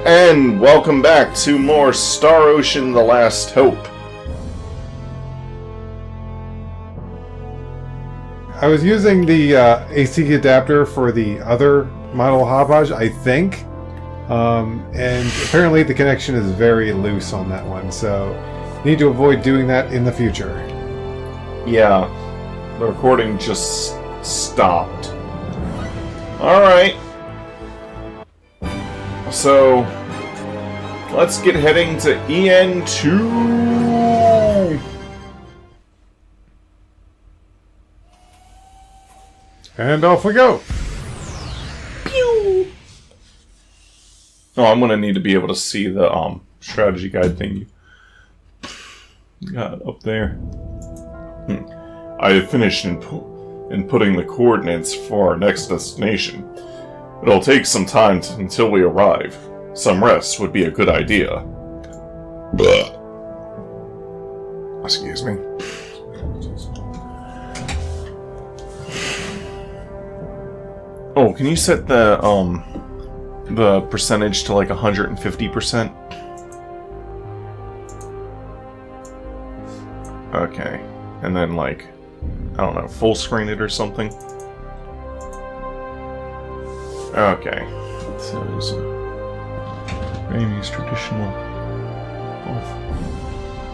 And welcome back to more Star Ocean: The Last Hope. I was using the AC adapter for the other model Hopage, I think. And apparently the connection is very loose on that one, so need to avoid doing that in the future. Yeah, the recording just stopped. Alright. So, let's get heading to EN2. And off we go. Pew! Oh, I'm gonna need to be able to see the strategy guide thing you got up there. I have finished in putting the coordinates for our next destination. It'll take some time until we arrive. Some rest would be a good idea. Blah. Excuse me. Oh, can you set the percentage to like 150%? Okay. And then like, I don't know, full screen it or something? Okay. So it's Raimi's traditional.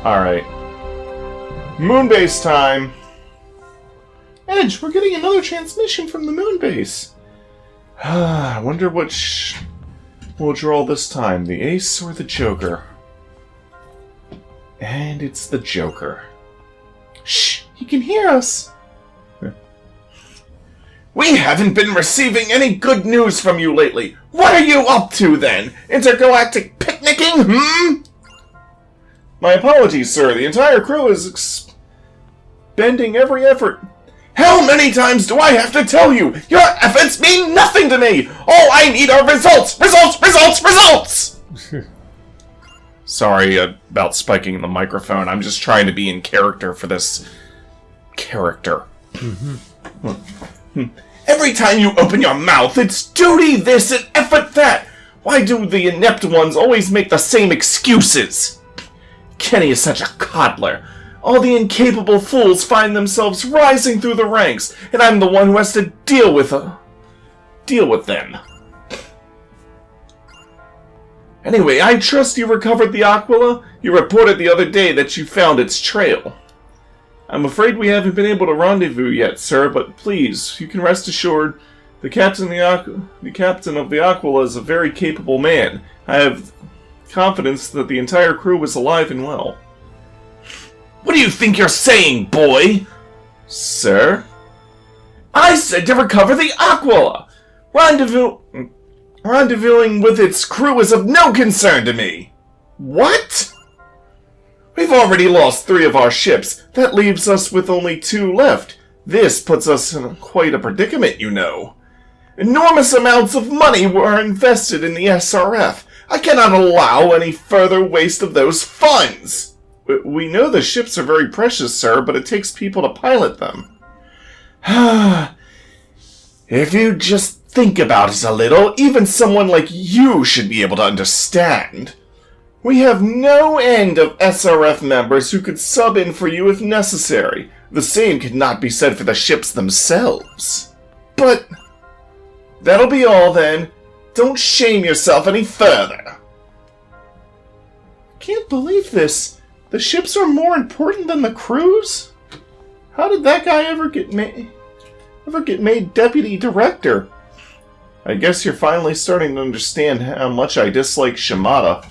Alright. Moonbase time! Edge, we're getting another transmission from the moonbase. I wonder which will draw this time, the Ace or the Joker? And it's the Joker. Shh! He can hear us! We haven't been receiving any good news from you lately. What are you up to, then? Intergalactic picnicking, My apologies, sir. The entire crew is expending every effort. How many times do I have to tell you? Your efforts mean nothing to me! All I need are results! Results! Results! Results! Sorry about spiking the microphone. I'm just trying to be in character for this character. Every time you open your mouth, it's duty this and effort that! Why do the inept ones always make the same excuses? Kenny is such a coddler. All the incapable fools find themselves rising through the ranks, and I'm the one who has to deal with them. Anyway, I trust you recovered the Aquila. You reported the other day that you found its trail. I'm afraid we haven't been able to rendezvous yet, sir, but please, you can rest assured, the captain of the Aquila is a very capable man. I have confidence that the entire crew is alive and well. What do you think you're saying, boy? Sir? I said to recover the Aquila! Rendezvousing with its crew is of no concern to me! What? We've already lost 3 of our ships. That leaves us with only 2 left. This puts us in quite a predicament, you know. Enormous amounts of money were invested in the SRF. I cannot allow any further waste of those funds. We know the ships are very precious, sir, but it takes people to pilot them. If you just think about it a little, even someone like you should be able to understand. We have no end of SRF members who could sub in for you if necessary. The same could not be said for the ships themselves. But that'll be all then. Don't shame yourself any further. Can't believe this. The ships are more important than the crews? How did that guy ever get made deputy director? I guess you're finally starting to understand how much I dislike Shimada.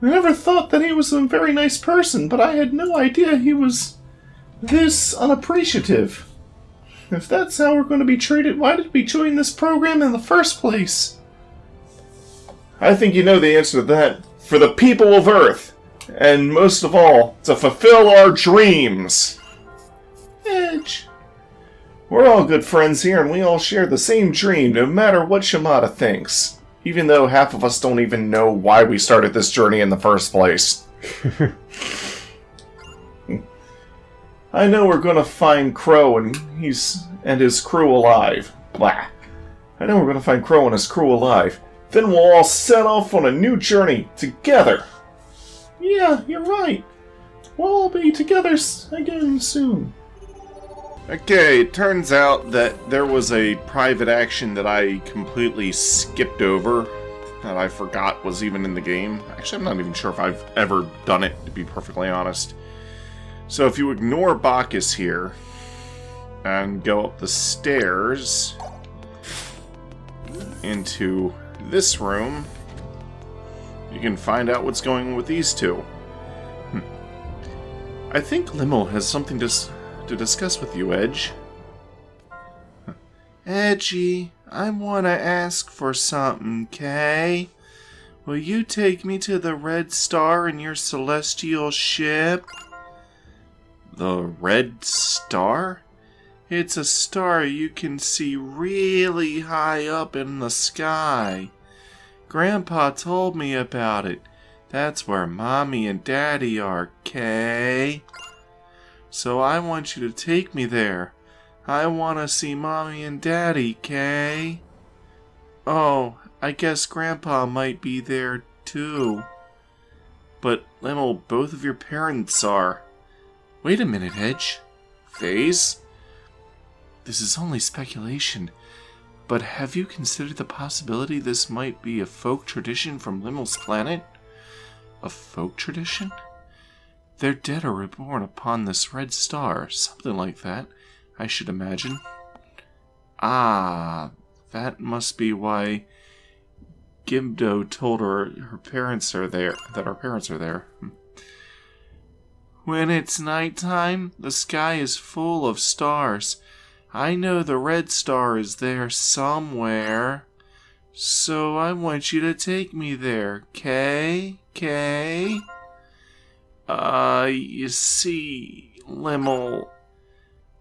I never thought that he was a very nice person, but I had no idea he was this unappreciative. If that's how we're going to be treated, why did we join this program in the first place? I think you know the answer to that. For the people of Earth. And most of all, to fulfill our dreams. Edge. We're all good friends here, and we all share the same dream, no matter what Shimada thinks. Even though half of us don't even know why we started this journey in the first place. I know we're gonna find Crow and his crew alive. Blah. I know we're gonna find Crow and his crew alive. Then we'll all set off on a new journey together. Yeah, you're right. We'll all be together again soon. Okay, it turns out that there was a private action that I completely skipped over, that I forgot was even in the game. Actually, I'm not even sure if I've ever done it, to be perfectly honest. So if you ignore Bacchus here, and go up the stairs into this room, you can find out what's going on with these two. I think Limo has something to discuss with you, Edge. Edgy, I want to ask for something, Kay. Will you take me to the Red Star in your celestial ship? The Red Star? It's a star you can see really high up in the sky. Grandpa told me about it. That's where Mommy and Daddy are, Kay. So I want you to take me there. I want to see Mommy and Daddy, Kay. Oh, I guess Grandpa might be there too. But, Lemmel, both of your parents are. Wait a minute, Edge. Phase? This is only speculation, but have you considered the possibility this might be a folk tradition from Limmel's planet? A folk tradition? Their dead are reborn upon this red star, something like that, I should imagine. Ah, that must be why Gimdo told her parents are there, that her parents are there. When it's nighttime, the sky is full of stars. I know the red star is there somewhere. So I want you to take me there, Kay? Kay? You see, Limmel,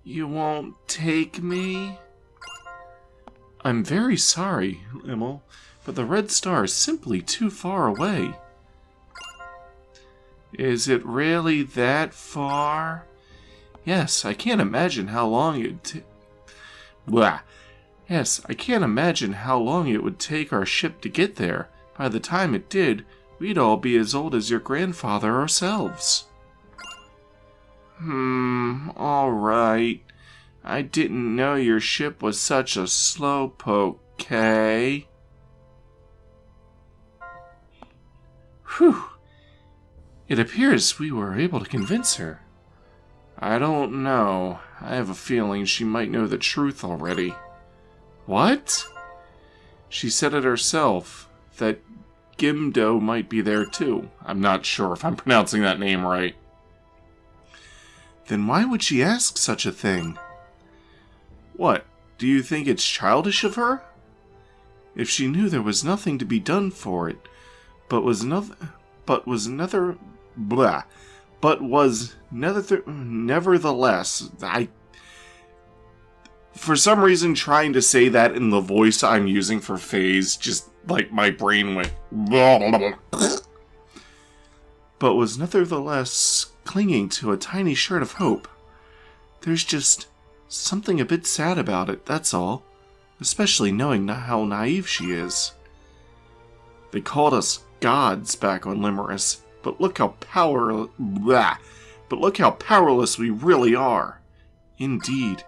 you won't take me? I'm very sorry, Limmel, but the red star is simply too far away. Is it really that far? Yes, I can't imagine how long it Yes, I can't imagine how long it would take our ship to get there. By the time it did, we'd all be as old as your grandfather ourselves. Alright. I didn't know your ship was such a slowpoke, Kay. Whew. It appears we were able to convince her. I don't know. I have a feeling she might know the truth already. What? She said it herself, that Gimdo might be there too. I'm not sure if I'm pronouncing that name right. Then why would she ask such a thing? What, do you think it's childish of her? If she knew there was nothing to be done for it, but was nevertheless, for some reason, trying to say that in the voice I'm using for phase, just like my brain went but was nevertheless clinging to a tiny shred of hope. There's just something a bit sad about it, that's all. Especially knowing how naive she is. They called us gods back on Limerus, but look how powerless we really are. Indeed.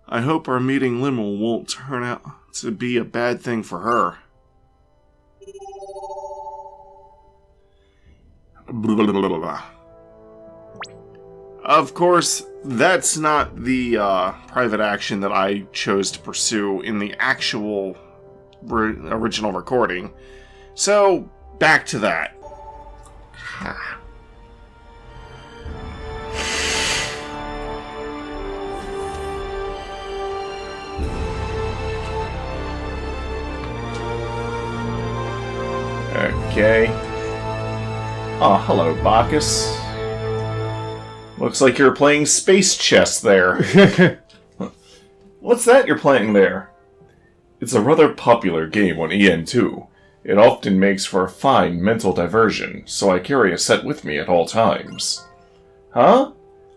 I hope our meeting Limmel won't turn out to be a bad thing for her. Of course, that's not the private action that I chose to pursue in the actual original recording. So, back to that. Okay. Oh, hello, Bacchus. Looks like you're playing space chess there. What's that you're playing there? It's a rather popular game on EN2. It often makes for a fine mental diversion, so I carry a set with me at all times. Huh?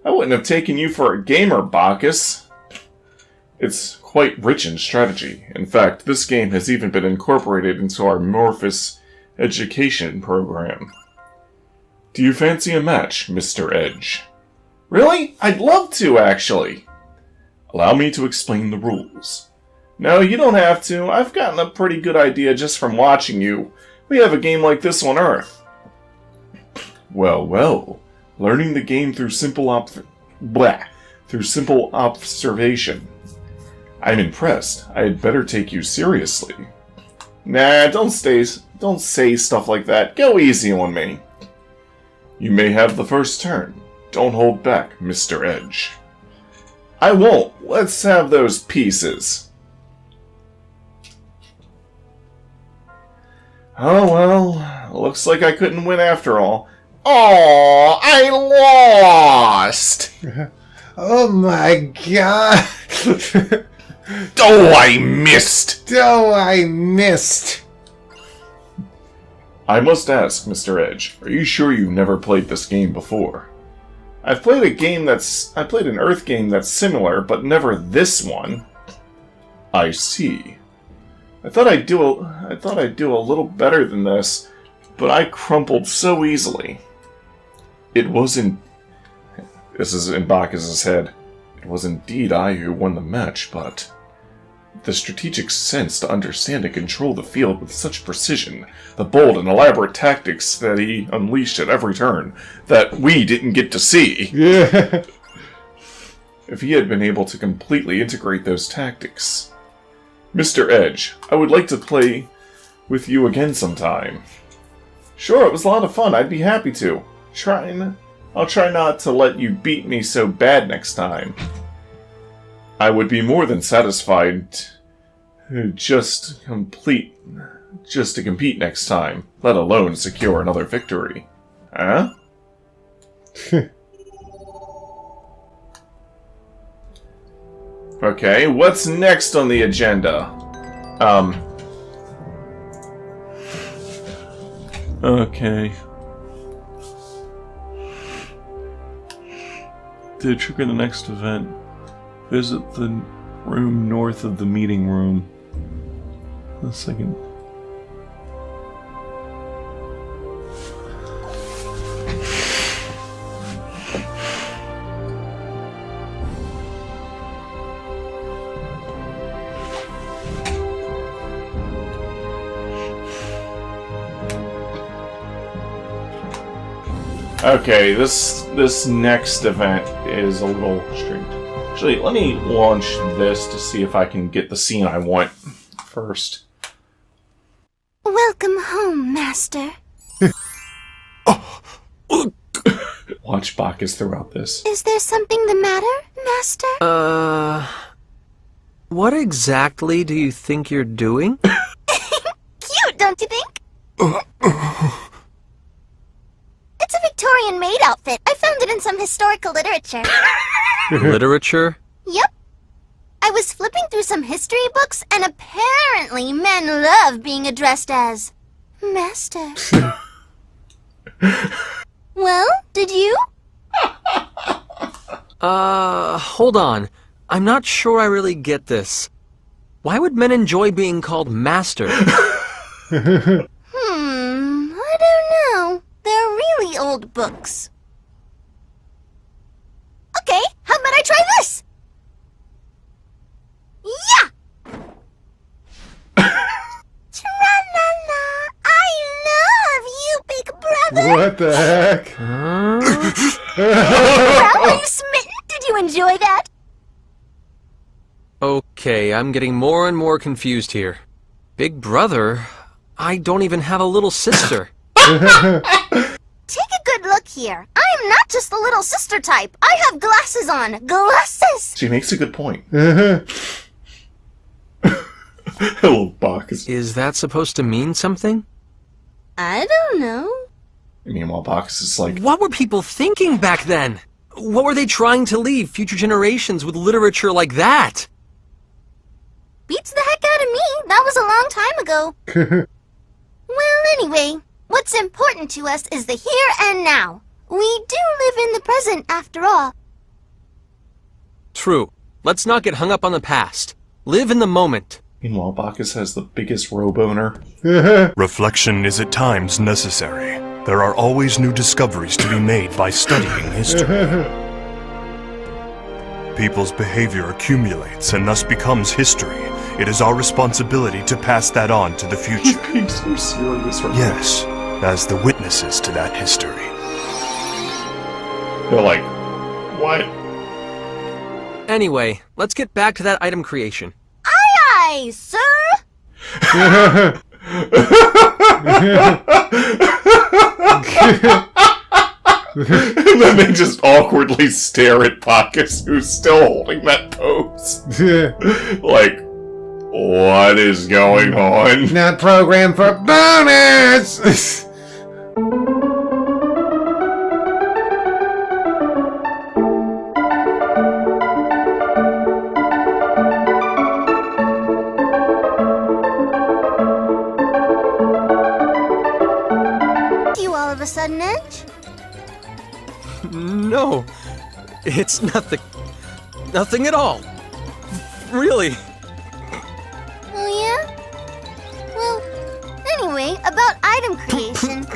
I wouldn't have taken you for a gamer, Bacchus. It's quite rich in strategy. In fact, this game has even been incorporated into our Morphous education program. Do you fancy a match, Mr. Edge? Really? I'd love to, actually. Allow me to explain the rules. No, you don't have to. I've gotten a pretty good idea just from watching you. We have a game like this on Earth. Well, well. Learning the game through simple observation. I'm impressed. I'd better take you seriously. Nah, don't say stuff like that. Go easy on me. You may have the first turn. Don't hold back, Mr. Edge. I won't. Let's have those pieces. Oh well, looks like I couldn't win after all. Oh, I lost! Oh my god! Oh, I missed! Oh, I missed! I must ask, Mr. Edge, are you sure you've never played this game before? I've played an Earth game that's similar, but never this one. I see. I thought I'd do a little better than this, but I crumpled so easily. It wasn't. This is in Bacchus' head. It was indeed I who won the match, but the strategic sense to understand and control the field with such precision, the bold and elaborate tactics that he unleashed at every turn, that we didn't get to see. Yeah. If he had been able to completely integrate those tactics. Mr. Edge, I would like to play with you again sometime. Sure, it was a lot of fun. I'd be happy to. I'll try not to let you beat me so bad next time. I would be more than satisfied just to compete next time, let alone secure another victory. Huh? Okay, what's next on the agenda? Okay. To trigger the next event, visit the room north of the meeting room. A second. Okay, this next event is a little strange. Actually, let me launch this to see if I can get the scene I want first. Welcome home, Master. Watch Bacchus throughout this. Is there something the matter, Master? What exactly do you think you're doing? Cute, don't you think? It's a Victorian maid outfit. I found it in some historical literature. Literature? Yep. I was flipping through some history books, and apparently men love being addressed as Master. Well, did you? Hold on. I'm not sure I really get this. Why would men enjoy being called Master? I don't know. They're really old books. Okay, how about I try this? Yeah! Tra-la-la! I love you, big brother! What the heck? Huh? Well, are you smitten? Did you enjoy that? Okay, I'm getting more and more confused here. Big brother? I don't even have a little sister. Take a good look here. I am not just the little sister type. I have glasses on. Glasses! She makes a good point. Hello, Bacchus. Is that supposed to mean something? I don't know. Meanwhile, Bacchus is like, What were people thinking back then? What were they trying to leave future generations with literature like that? Beats the heck out of me. That was a long time ago. Well, anyway, what's important to us is the here and now. We do live in the present, after all. True. Let's not get hung up on the past. Live in the moment. Meanwhile, Bacchus has the biggest roboner. Reflection is at times necessary. There are always new discoveries to be made by studying history. People's behavior accumulates and thus becomes history. It is our responsibility to pass that on to the future. Being so serious right Yes, as the witnesses to that history. now. They're like, what? Anyway, let's get back to that item creation. Aye, sir! And then they just awkwardly stare at Bacchus, who's still holding that pose. Like, what is going on? Not programmed for bonus! You all of a sudden, Edge? No, it's nothing. Nothing at all. Really. Oh, yeah? Well, anyway, about item creation.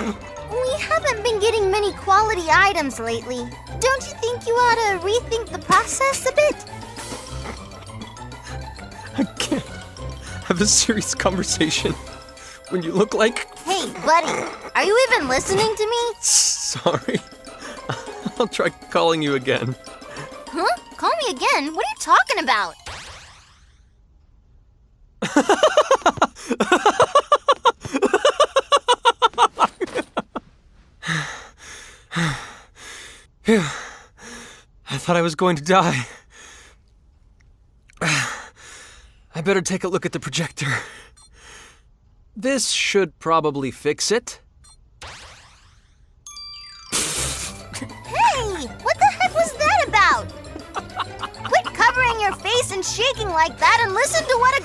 We haven't been getting many quality items lately. Don't you think you ought to rethink the process a bit? I can't have a serious conversation when you look like... Hey, buddy, are you even listening to me? Sorry. I'll try calling you again. Huh? Call me again? What are you talking about? Phew. I thought I was going to die. I better take a look at the projector. This should probably fix it. Hey, what the heck was that about? Quit covering your face and shaking like that and listen to what a...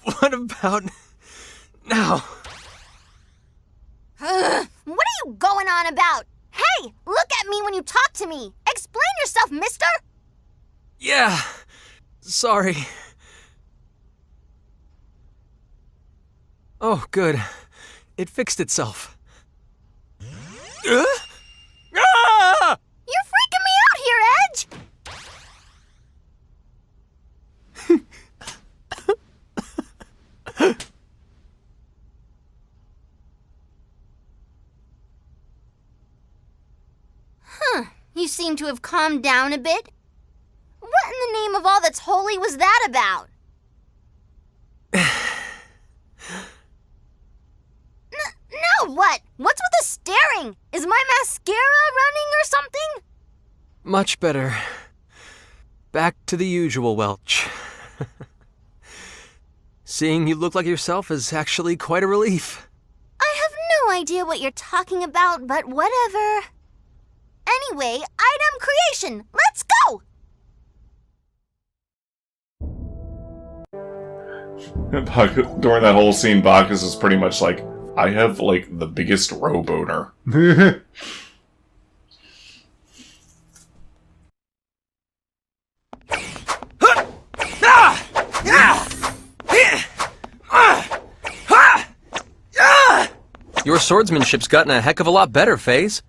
What about now? What are you going on about? Hey, look at me when you talk to me. Explain yourself, mister. Yeah, sorry. Oh, good. It fixed itself. Ah! You're freaking me out here, Edge. You seem to have calmed down a bit. What in the name of all that's holy was that about? No, what? What's with the staring? Is my mascara running or something? Much better. Back to the usual, Welch. Seeing you look like yourself is actually quite a relief. I have no idea what you're talking about, but whatever. Anyway, item creation. Let's go! During that whole scene, Bacchus is pretty much like, I have, like, the biggest roboner. Your swordsmanship's gotten a heck of a lot better, FaZe.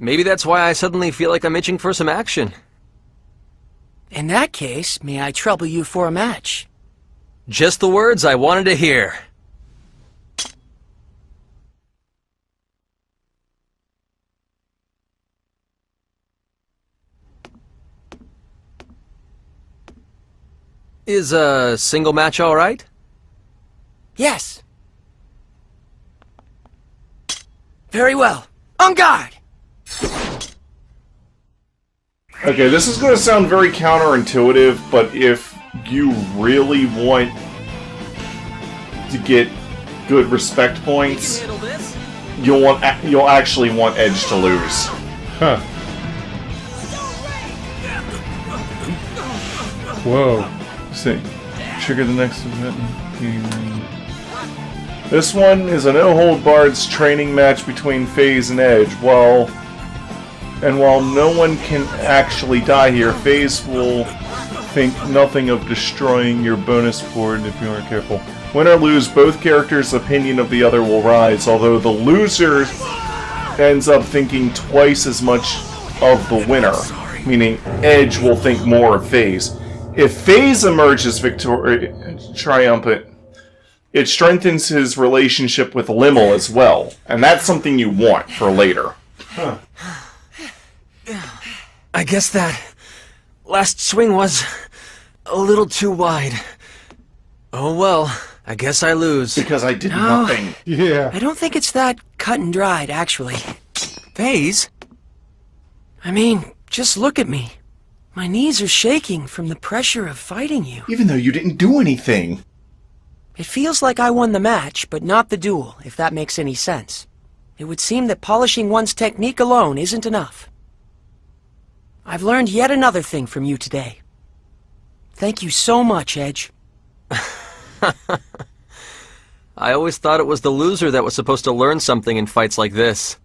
Maybe that's why I suddenly feel like I'm itching for some action. In that case, may I trouble you for a match? Just the words I wanted to hear. Is a single match all right? Yes. Very well. On guard! Okay, this is going to sound very counterintuitive, but if you really want to get good respect points, you'll actually want Edge to lose. Huh. Whoa. See, trigger the next event. This one is a no-hold-barred training match between FaZe and Edge. While no one can actually die here, FaZe will think nothing of destroying your bonus board if you aren't careful. Win or lose, both characters' opinion of the other will rise, although the loser ends up thinking twice as much of the winner, meaning Edge will think more of FaZe. If FaZe emerges triumphant, it strengthens his relationship with Limmel as well, and that's something you want for later. Huh. I guess that last swing was a little too wide. Oh well, I guess I lose. Because I did No. nothing. Yeah. I don't think it's that cut and dried, actually. FaZe? I mean, just look at me. My knees are shaking from the pressure of fighting you. Even though you didn't do anything. It feels like I won the match, but not the duel, if that makes any sense. It would seem that polishing one's technique alone isn't enough. I've learned yet another thing from you today. Thank you so much, Edge. I always thought it was the loser that was supposed to learn something in fights like this.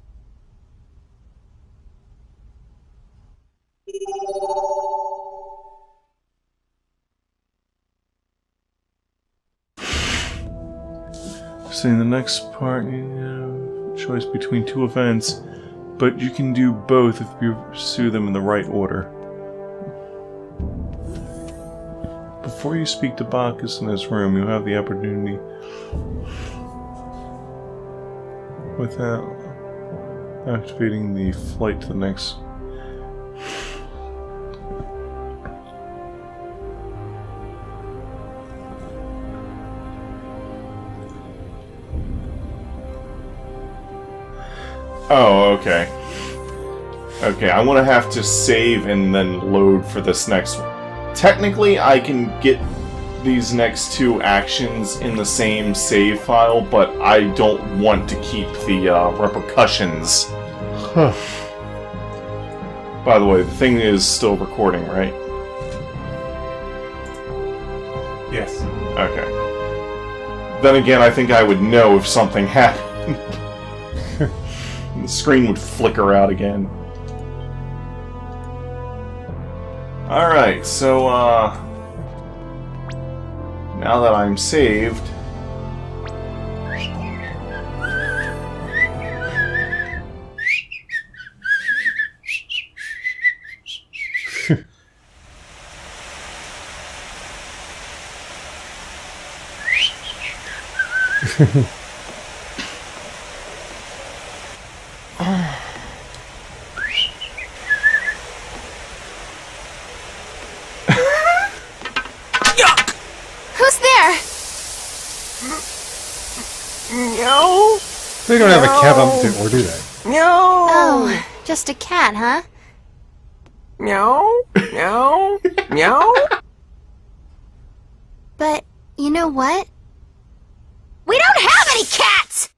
So in the next part, you have a choice between two events, but you can do both if you pursue them in the right order. Before you speak to Bacchus in his room, you have the opportunity without activating the flight to the next. Oh, okay. Okay, I'm gonna have to save and then load for this next one. Technically, I can get these next two actions in the same save file, but I don't want to keep the repercussions. Huh. By the way, the thing is still recording, right? Yes. Okay. Then again, I think I would know if something happened. The screen would flicker out again. Alright, so, now that I'm saved... Who's there? No! They don't have a cat on the or do they? No! Oh, just a cat, huh? Meow? Meow? Meow? But, you know what? We don't have any cats!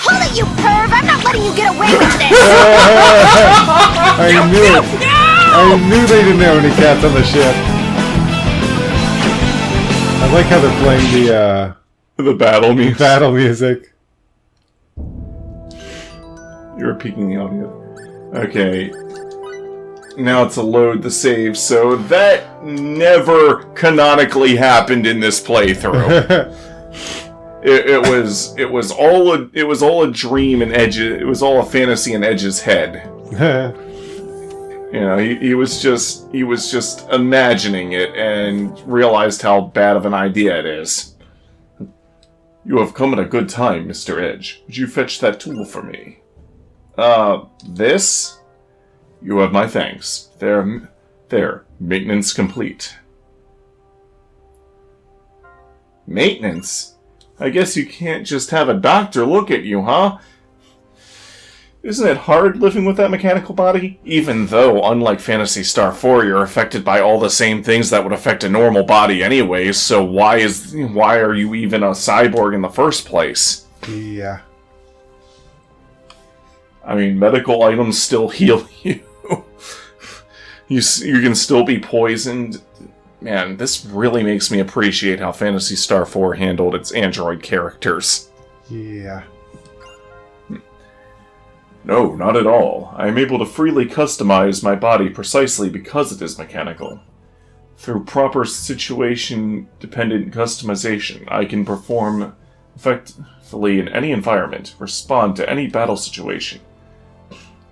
Hold it, you perv! I'm not letting you get away with this! I knew it! I knew they didn't have any cats on the ship. I like how they're playing the battle music. battle music. You were peeking the audio. Okay. Now to load the save, so that never canonically happened in this playthrough. It was all a dream in Edge. It was all a fantasy in Edge's head. You know, he was just imagining it and realized how bad of an idea it is. You have come at a good time, Mr. Edge. Would you fetch that tool for me? This? You have my thanks. There. Maintenance complete. Maintenance? I guess you can't just have a doctor look at you, huh? Isn't it hard living with that mechanical body? Even though, unlike Phantasy Star 4, you're affected by all the same things that would affect a normal body anyways, so why are you even a cyborg in the first place? Yeah. I mean, medical items still heal you. You can still be poisoned. Man, this really makes me appreciate how Phantasy Star 4 handled its android characters. Yeah. No, not at all. I am able to freely customize my body precisely because it is mechanical. Through proper situation-dependent customization, I can perform effectively in any environment, respond to any battle situation.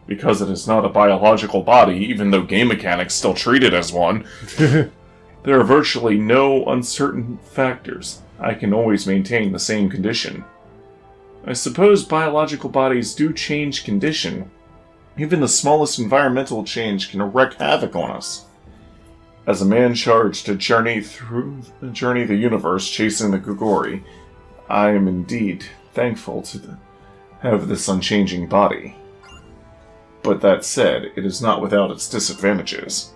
Because it is not a biological body, even though game mechanics still treat it as one, there are virtually no uncertain factors. I can always maintain the same condition. I suppose biological bodies do change condition. Even the smallest environmental change can wreak havoc on us. As a man charged to journey the universe chasing the Gugori, I am indeed thankful to have this unchanging body. But that said, it is not without its disadvantages.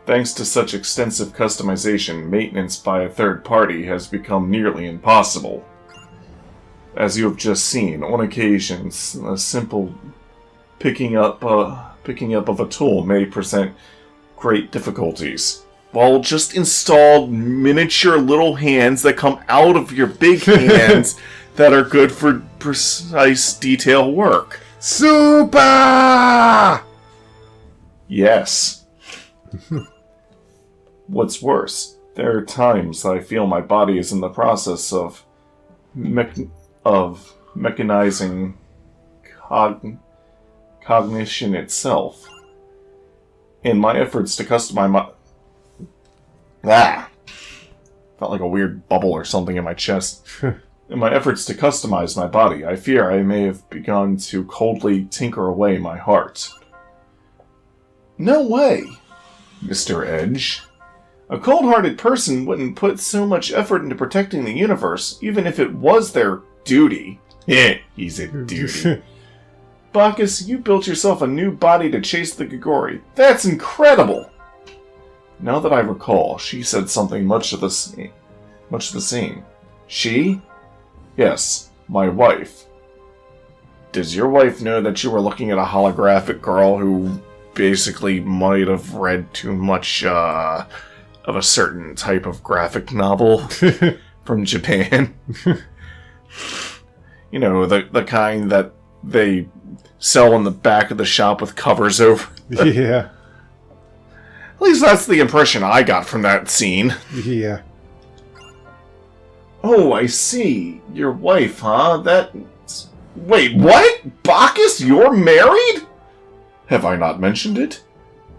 Thanks to such extensive customization, maintenance by a third party has become nearly impossible. As you have just seen, on occasions, a simple picking up of a tool may present great difficulties. Well, just install miniature little hands that come out of your big hands that are good for precise detail work. Super! Yes. What's worse, there are times I feel my body is in the process of mechanizing cognition itself. In my efforts to customize my... Felt like a weird bubble or something in my chest. In my efforts to customize my body, I fear I may have begun to coldly tinker away my heart. No way, Mr. Edge. A cold-hearted person wouldn't put so much effort into protecting the universe, even if it was their duty. He's a duty. Bacchus, you built yourself a new body to chase the Gugori. That's incredible! Now that I recall, she said something much the same. She? Yes, my wife. Does your wife know that you were looking at a holographic girl who basically might have read too much, of a certain type of graphic novel from Japan? You know, the kind that they sell in the back of the shop with covers over. Yeah. At least that's the impression I got from that scene. Yeah. Oh, I see. Your wife, huh? Wait, what? Bacchus, you're married? Have I not mentioned it?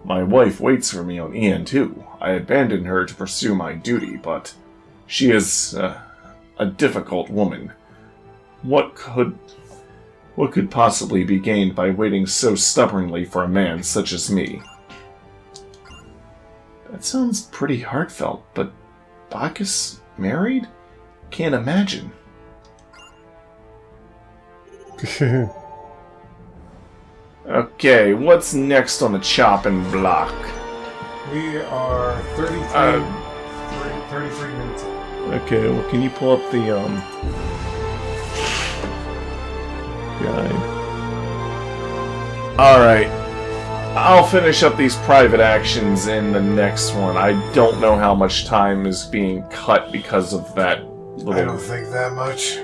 My wife waits for me on EN2. I abandoned her to pursue my duty, but she is a difficult woman. What could possibly be gained by waiting so stubbornly for a man such as me? That sounds pretty heartfelt, but Bacchus married? Can't imagine. Okay, what's next on the chopping block? We are 33 minutes in. Okay, well, can you pull up the, guide? Alright. I'll finish up these private actions in the next one. I don't know how much time is being cut because of that little... I don't think that much.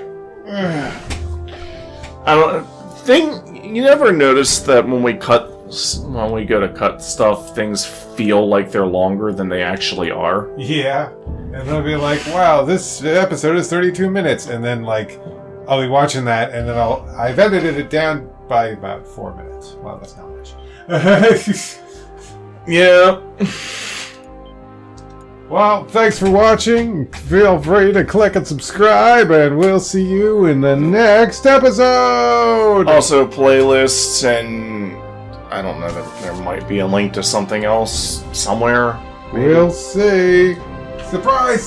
I don't think... You never notice that when we go to cut stuff, things feel like they're longer than they actually are? Yeah. And they'll be like, wow, this episode is 32 minutes. And then, like, I'll be watching that, and then I've edited it down by about 4 minutes. Well, that's not much. Yeah. Well, thanks for watching. Feel free to click and subscribe, and we'll see you in the next episode! Also, playlists, and I don't know, there might be a link to something else somewhere. Maybe. We'll see. Surprise!